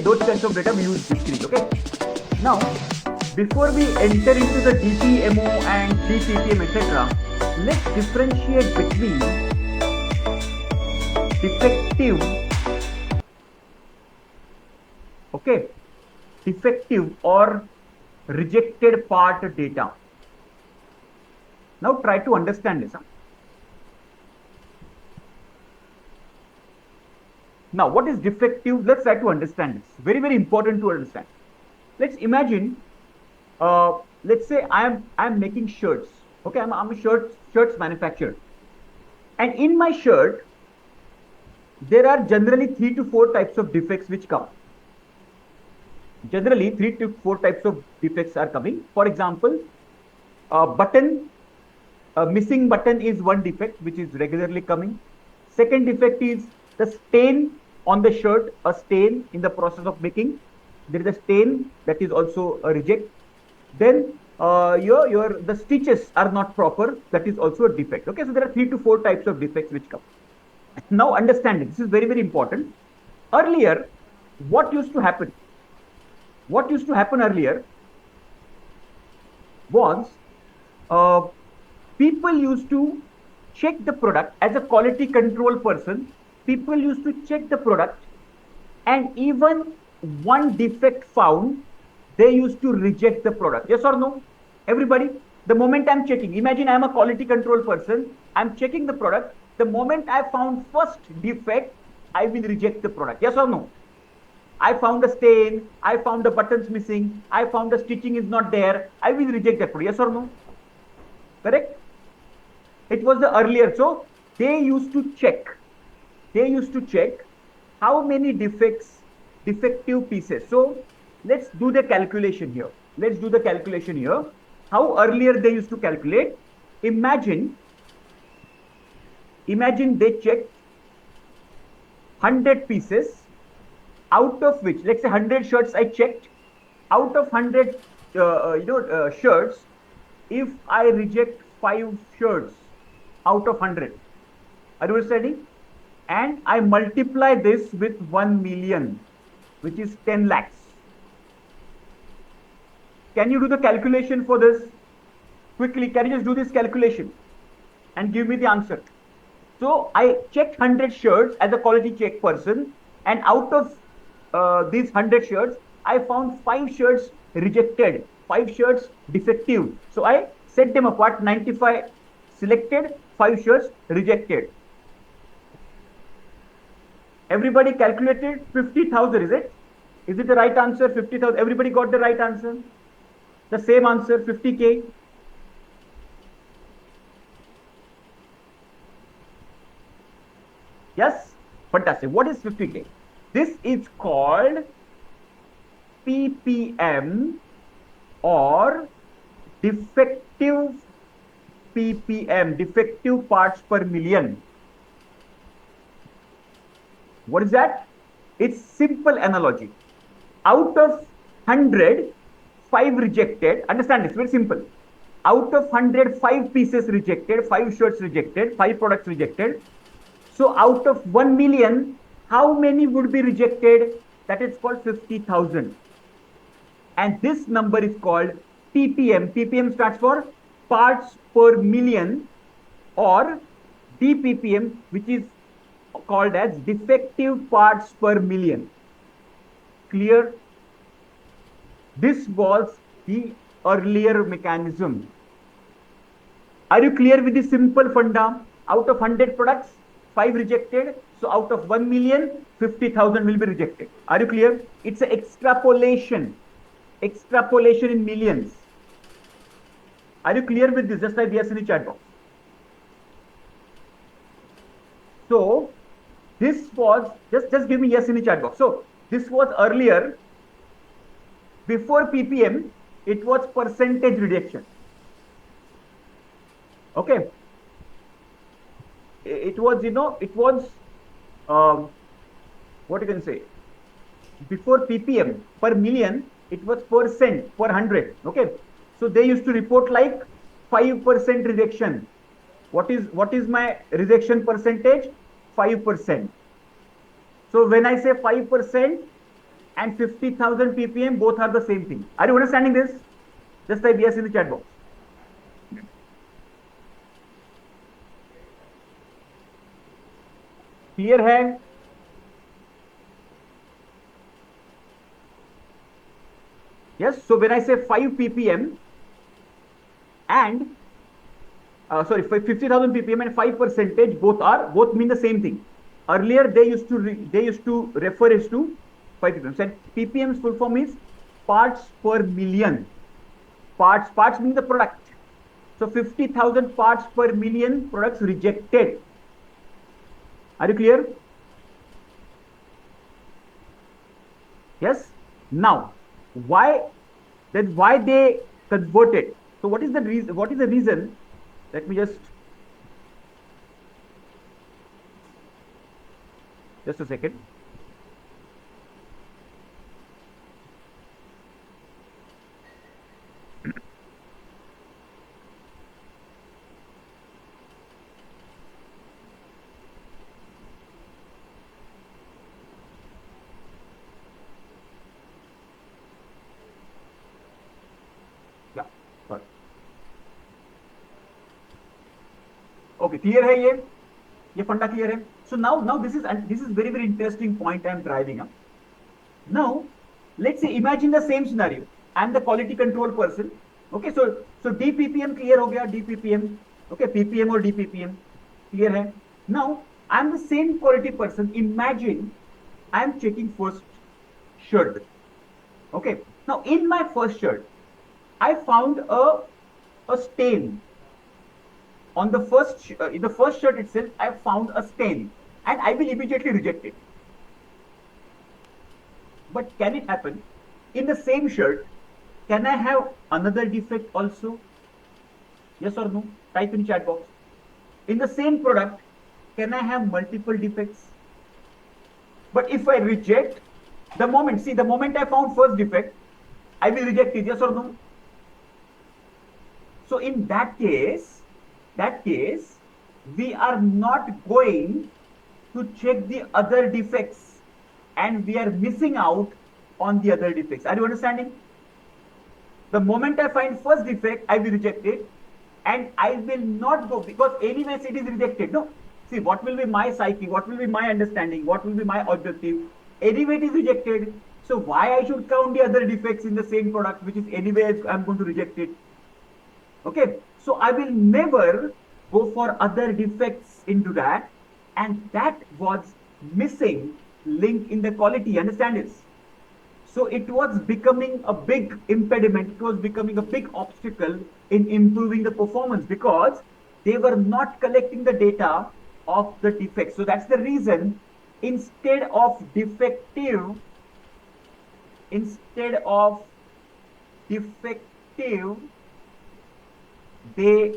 those kinds of data we use discrete. Okay. Now, before we enter into the DPMO and DPPM, etc., let's differentiate between defective, okay, defective or rejected part data. Now try to understand this. Now, what is defective? Let's try to understand this. Very, very important to understand. Let's imagine, let's say I'm making shirts. Okay, I'm a shirts manufacturer, and in my shirt there are generally 3 to 4 types of defects which come. Generally, 3 to 4 types of defects are coming. For example, missing button is one defect which is regularly coming. Second defect is the stain on the shirt, a stain in the process of making. There is a stain, that is also a reject. Then the stitches are not proper, that is also a defect. Okay, so there are 3 to 4 types of defects which come. Now understand it. This is very, very important. Earlier, what used to happen? What used to happen earlier was people used to check the product. As a quality control person, people used to check the product, and even one defect found, they used to reject the product. Yes or no? Everybody, the moment I'm checking, imagine I'm a quality control person, I'm checking the product. The moment I found first defect, I will reject the product. Yes or no? I found a stain, I found the buttons missing, I found the stitching is not there, I will reject that product. Yes or no? Correct? It was the earlier. So they used to check how many defective pieces. So let's do the calculation here. How earlier they used to calculate. Imagine they checked 100 pieces, out of which, let's say 100 shirts I checked. Out of 100 shirts, if I reject 5 shirts out of 100, are you understanding? And I multiply this with 1 million, which is 10 lakhs. Can you do the calculation for this? Quickly, can you just do this calculation and give me the answer? So I checked 100 shirts as a quality check person, and out of these 100 shirts, I found 5 shirts rejected, 5 shirts defective. So I set them apart, 95 selected, 5 shirts rejected. Everybody calculated 50,000, is it? Is it the right answer? 50,000. Everybody got the right answer? The same answer, 50K. Yes? Fantastic. What is 50K? This is called PPM or defective PPM, defective parts per million. What is that? It's simple analogy. Out of 100, 5 rejected. Understand this, very simple. Out of 100, 5 pieces rejected, 5 shirts rejected, 5 products rejected. So out of 1 million, how many would be rejected? That is called 50,000. And this number is called PPM. PPM stands for parts per million, or DPPM, which is called as defective parts per million. Clear? This was the earlier mechanism. Are you clear with the simple funda? Out of 100 products, 5 rejected. So out of 1 million, 50,000 will be rejected. Are you clear? It's an extrapolation. Extrapolation in millions. Are you clear with this? Just type yes in the chat box. So this was, just give me yes in the chat box. So this was earlier. Before PPM, it was percentage rejection. Okay. It was, what you can say, before PPM per million, it was percent per 100. Okay. So they used to report like 5% rejection. What is my rejection percentage? 5%. So when I say 5%, and 50,000 ppm, both are the same thing. Are you understanding this? Just type yes in the chat box. Clear है? Yes. So when I say 5 ppm and 50,000 ppm and 5%, both mean the same thing. Earlier they used to refer as to 5 ppm. So ppm's full form is parts per million. Parts mean the product. So 50,000 parts per million products rejected. Are you clear? Yes. Now, why they converted? So what is the reason? Let me just a second. Yeah. Sorry. Okay. Clear है ये फंडा clear है? So now this is very interesting point I am driving up. Now let's say imagine the same scenario. I am the quality control person. Okay, so DPPM clear हो गया, DPPM. Okay, PPM or DPPM clear है? Now I am the same quality person. Imagine I am checking first shirt. Okay, now in my first shirt I found a stain. On the in the first shirt itself, I found a stain, and I will immediately reject it. But can it happen in the same shirt? Can I have another defect also? Yes or no? Type in chat box. In the same product, can I have multiple defects? But if I reject the moment I found first defect, I will reject it. Yes or no? So in that case, we are not going to check the other defects, and we are missing out on the other defects. Are you understanding? The moment I find first defect, I will reject it, and I will not go, because anyways it is rejected. No, see, what will be my psyche, what will be my understanding, what will be my objective? Anyway it is rejected, so why I should count the other defects in the same product, which is anyway I'm going to reject it. Okay, so I will never go for other defects into that, and that was missing link in the quality. Understand this? So it was becoming a big impediment, it was becoming a big obstacle in improving the performance, because they were not collecting the data of the defects. So that's the reason, instead of defective, they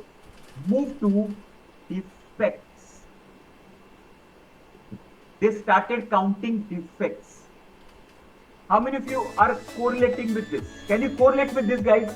moved to defects. They started counting defects. How many of you are correlating with this? Can you correlate with this, guys?